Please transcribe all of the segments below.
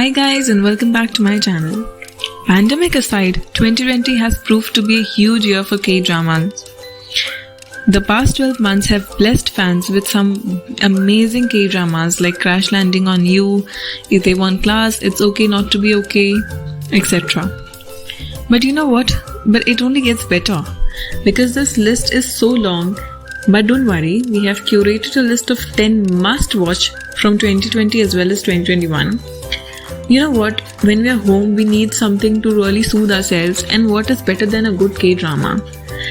Hi guys and welcome back to my channel. Pandemic aside, 2020 has proved to be a huge year for K-dramas. The past 12 months have blessed fans with some amazing K-dramas like Crash Landing on You, Itaewon Class, It's Okay Not to Be Okay, etc. But you know what? But it only gets better because this list is so long. But don't worry, we have curated a list of 10 must-watch from 2020 as well as 2021. You know what? When we are home, we need something to really soothe ourselves, and what is better than a good K-drama?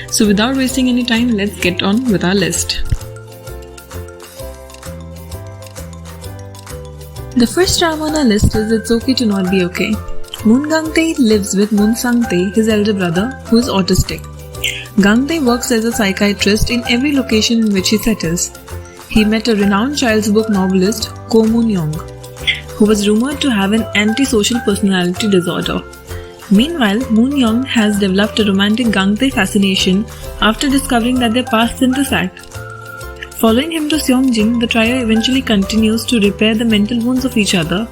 So without wasting any time, let's get on with our list. The first drama on our list is It's Okay to Not Be Okay. Moon Gang-tae lives with Moon Sang-tae, his elder brother, who is autistic. Gang-tae works as a psychiatrist in every location in which he settles. He met a renowned child's book novelist, Ko Moon-young, who was rumored to have an antisocial personality disorder. Meanwhile, Moon-young has developed a romantic Gang-tae fascination after discovering that their paths intersect. Following him to Seongjin, the trio eventually continues to repair the mental wounds of each other.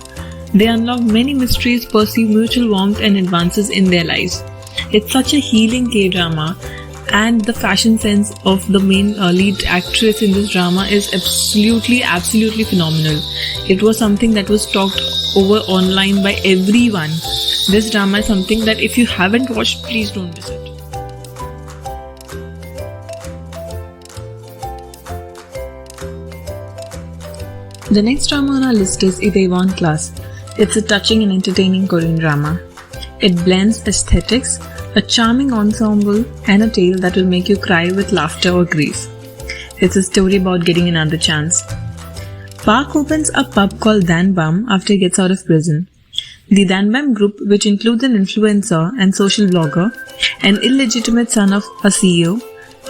They unlock many mysteries, pursue mutual warmth and advances in their lives. It's such a healing K-drama, and the fashion sense of the main lead actress in this drama is absolutely phenomenal. It was something that was talked over online by everyone. This drama is something that if you haven't watched, please don't miss it. The next drama on our list is Itaewon Class. It's a touching and entertaining Korean drama. It blends aesthetics, a charming ensemble, and a tale that will make you cry with laughter or grief. It's a story about getting another chance. Park opens a pub called Danbam after he gets out of prison. The Danbam group, which includes an influencer and social blogger, an illegitimate son of a CEO,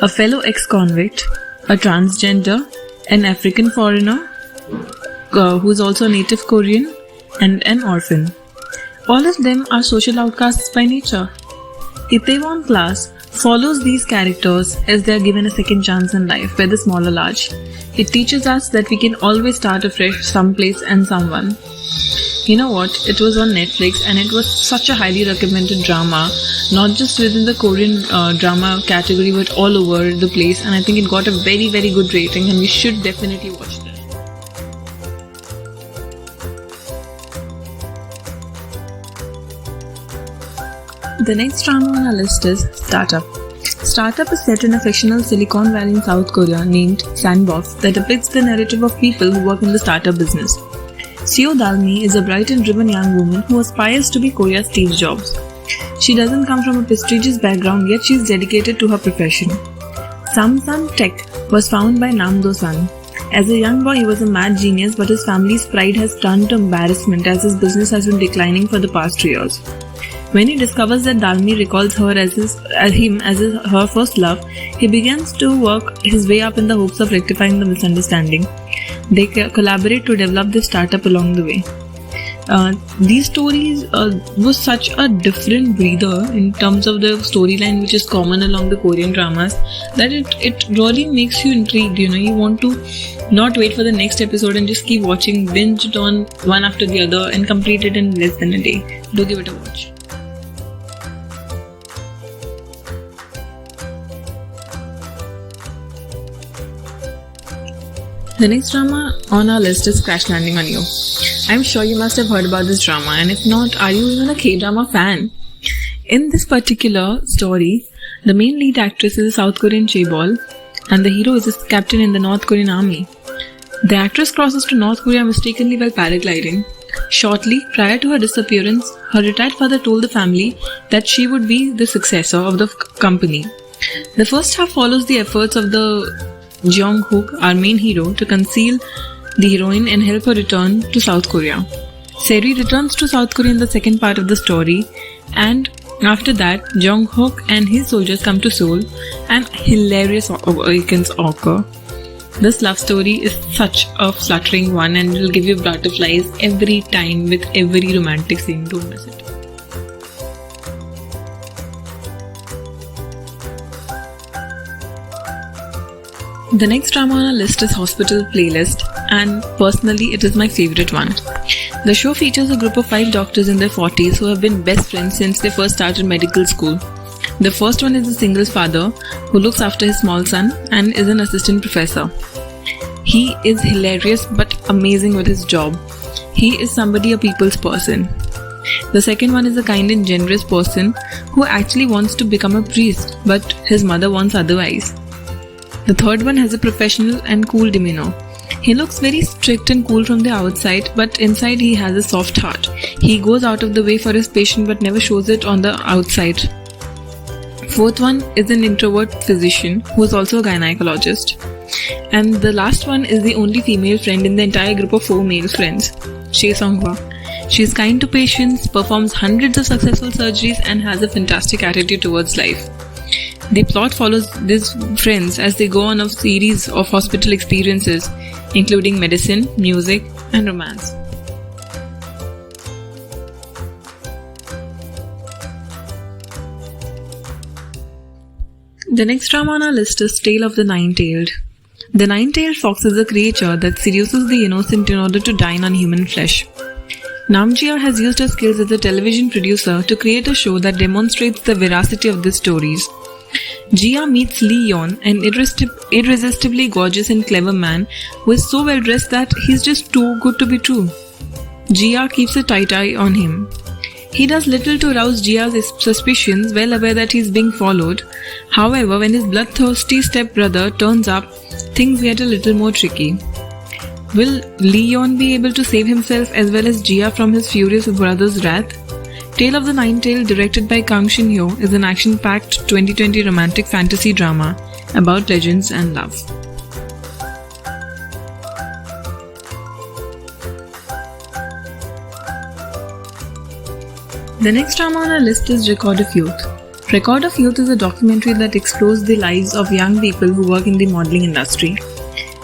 a fellow ex-convict, a transgender, an African foreigner, who is also a native Korean, and an orphan. All of them are social outcasts by nature. Itaewon Class follows these characters as they are given a second chance in life, whether small or large. It teaches us that we can always start afresh someplace and someone. You know what? It was on Netflix and it was such a highly recommended drama, not just within the Korean drama category but all over the place, and I think it got a very good rating and we should definitely watch that. The next drama on our list is Startup. Startup is set in a fictional Silicon Valley in South Korea named Sandbox that depicts the narrative of people who work in the startup business. Seo Dalmi is a bright and driven young woman who aspires to be Korea's Steve Jobs. She doesn't come from a prestigious background, yet she is dedicated to her profession. Samsung Tech was founded by Nam Do-san. As a young boy, he was a mad genius, but his family's pride has turned to embarrassment as his business has been declining for the past 3 years. When he discovers that Dalmi recalls her as her first love, he begins to work his way up in the hopes of rectifying the misunderstanding. They collaborate to develop this startup along the way. These stories was such a different breather in terms of the storyline, which is common along the Korean dramas, that it really makes you intrigued. You know, you want to not wait for the next episode and just keep watching, binge it on one after the other and complete it in less than a day. Do give it a watch. The next drama on our list is Crash Landing on You. I'm sure you must have heard about this drama, and if not, are you even a K-drama fan? In this particular story, the main lead actress is a South Korean chaebol, and the hero is a captain in the North Korean army. The actress crosses to North Korea mistakenly while paragliding. Shortly prior to her disappearance, her retired father told the family that she would be the successor of the company. The first half follows the efforts of the Jeong-hook, our main hero, to conceal the heroine and help her return to South Korea. Seri returns to South Korea in the second part of the story, and after that, Jeong-hook and his soldiers come to Seoul and hilarious awakens occur. This love story is such a fluttering one and will give you butterflies every time with every romantic scene. Don't miss it. The next drama on our list is Hospital Playlist, and personally it is my favorite one. The show features a group of 5 doctors in their 40s who have been best friends since they first started medical school. The first one is a single father who looks after his small son and is an assistant professor. He is hilarious but amazing with his job. He is somebody a people's person. The second one is a kind and generous person who actually wants to become a priest, but his mother wants otherwise. The third one has a professional and cool demeanor. He looks very strict and cool from the outside, but inside he has a soft heart. He goes out of the way for his patient but never shows it on the outside. Fourth one is an introvert physician who is also a gynecologist. And the last one is the only female friend in the entire group of 4 male friends, Shea Songhwa. She is kind to patients, performs hundreds of successful surgeries and has a fantastic attitude towards life. The plot follows these friends as they go on a series of hospital experiences, including medicine, music, and romance. The next drama on our list is Tale of the Nine-Tailed. The nine-tailed fox is a creature that seduces the innocent in order to dine on human flesh. Namjia has used her skills as a television producer to create a show that demonstrates the veracity of these stories. Jia meets Lee Yon, an irresistibly gorgeous and clever man who is so well dressed that he's just too good to be true. Jia keeps a tight eye on him. He does little to rouse Jia's suspicions, well aware that he's being followed. However, when his bloodthirsty stepbrother turns up, things get a little more tricky. Will Leon be able to save himself as well as Jia from his furious brother's wrath? Tale of the Nine-Tailed, directed by Kang Shin-hyo, is an action-packed 2020 romantic fantasy drama about legends and love. The next drama on our list is Record of Youth. Record of Youth is a documentary that explores the lives of young people who work in the modeling industry.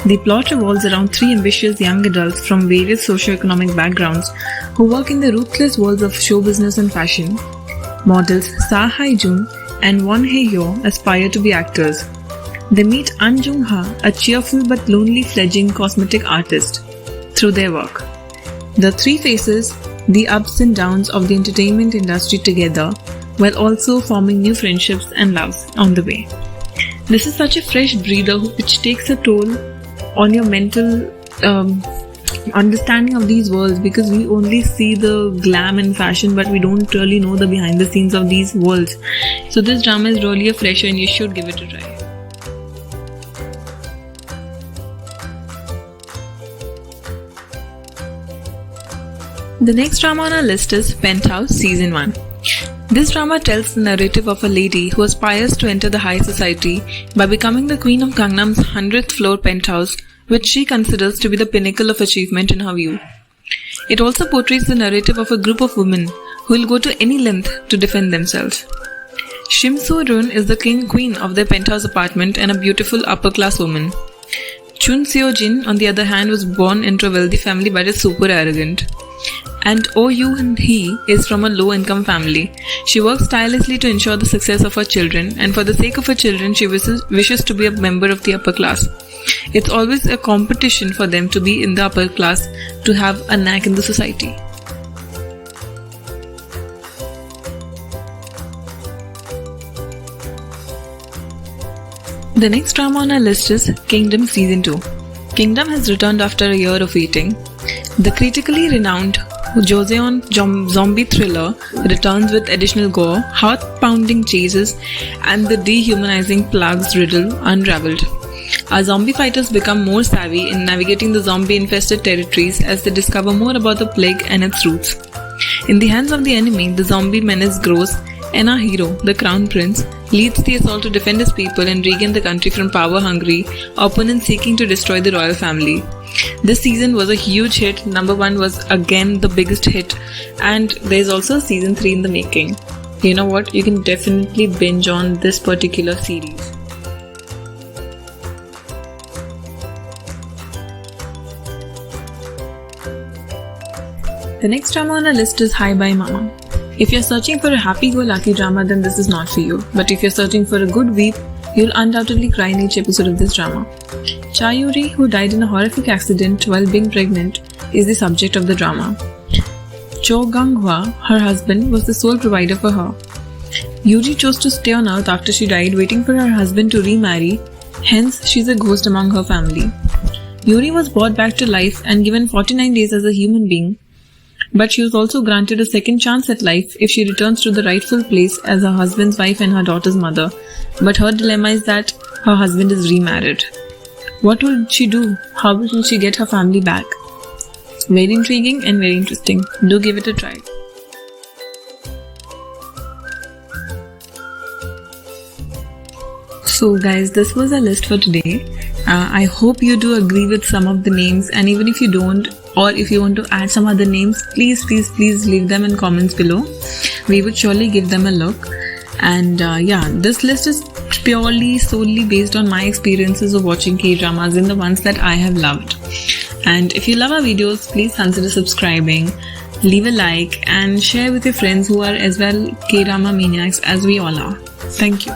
The plot revolves around 3 ambitious young adults from various socio-economic backgrounds who work in the ruthless worlds of show business and fashion. Models Sa Hae-jun and Won Hae-hyo aspire to be actors. They meet An Jung-ha, a cheerful but lonely fledgling cosmetic artist, through their work. The 3 faces the ups and downs of the entertainment industry together, while also forming new friendships and loves on the way. This is such a fresh breather which takes a toll on your mental understanding of these worlds, because we only see the glam and fashion but we don't really know the behind the scenes of these worlds. So this drama is really a fresher and you should give it a try. The next drama on our list is Penthouse Season 1. This drama tells the narrative of a lady who aspires to enter the high society by becoming the queen of Gangnam's 100th floor penthouse, which she considers to be the pinnacle of achievement in her view. It also portrays the narrative of a group of women who will go to any length to defend themselves. Shim Soo-ryun is the queen of their penthouse apartment and a beautiful upper-class woman. Chun Seo-jin, on the other hand, was born into a wealthy family but is super arrogant. And Oh Yoon-hee is from a low-income family. She works tirelessly to ensure the success of her children, and for the sake of her children, she wishes to be a member of the upper class. It's always a competition for them to be in the upper class, to have a knack in the society. The next drama on our list is Kingdom Season 2. Kingdom has returned after a year of waiting. The critically renowned Joseon zombie thriller returns with additional gore, heart-pounding chases, and the dehumanizing plagues riddle unraveled. Our zombie fighters become more savvy in navigating the zombie-infested territories as they discover more about the plague and its roots. In the hands of the enemy, the zombie menace grows, and our hero, the Crown Prince, leads the assault to defend his people and regain the country from power-hungry opponents seeking to destroy the royal family. This season was a huge hit. Number 1 was again the biggest hit, and there's also season 3 in the making. You know what? You can definitely binge on this particular series. The next drama on our list is Hi Bye Mama. If you're searching for a happy-go-lucky drama, then this is not for you. But if you're searching for a good weep, you'll undoubtedly cry in each episode of this drama. Cha Yuri, who died in a horrific accident while being pregnant, is the subject of the drama. Cho Gang-hwa, her husband, was the sole provider for her. Yuri chose to stay on Earth after she died, waiting for her husband to remarry. Hence, she's a ghost among her family. Yuri was brought back to life and given 49 days as a human being, but she was also granted a second chance at life if she returns to the rightful place as her husband's wife and her daughter's mother. But her dilemma is that her husband is remarried. What will she do? How will she get her family back? Very intriguing and very interesting. Do give it a try. So guys, this was our list for today. I hope you do agree with some of the names, and even if you don't, or if you want to add some other names, please leave them in comments below. We would surely give them a look. And this list is solely based on my experiences of watching K-dramas and the ones that I have loved. And if you love our videos, please consider subscribing, leave a like, and share with your friends who are as well K-drama maniacs as we all are. Thank you.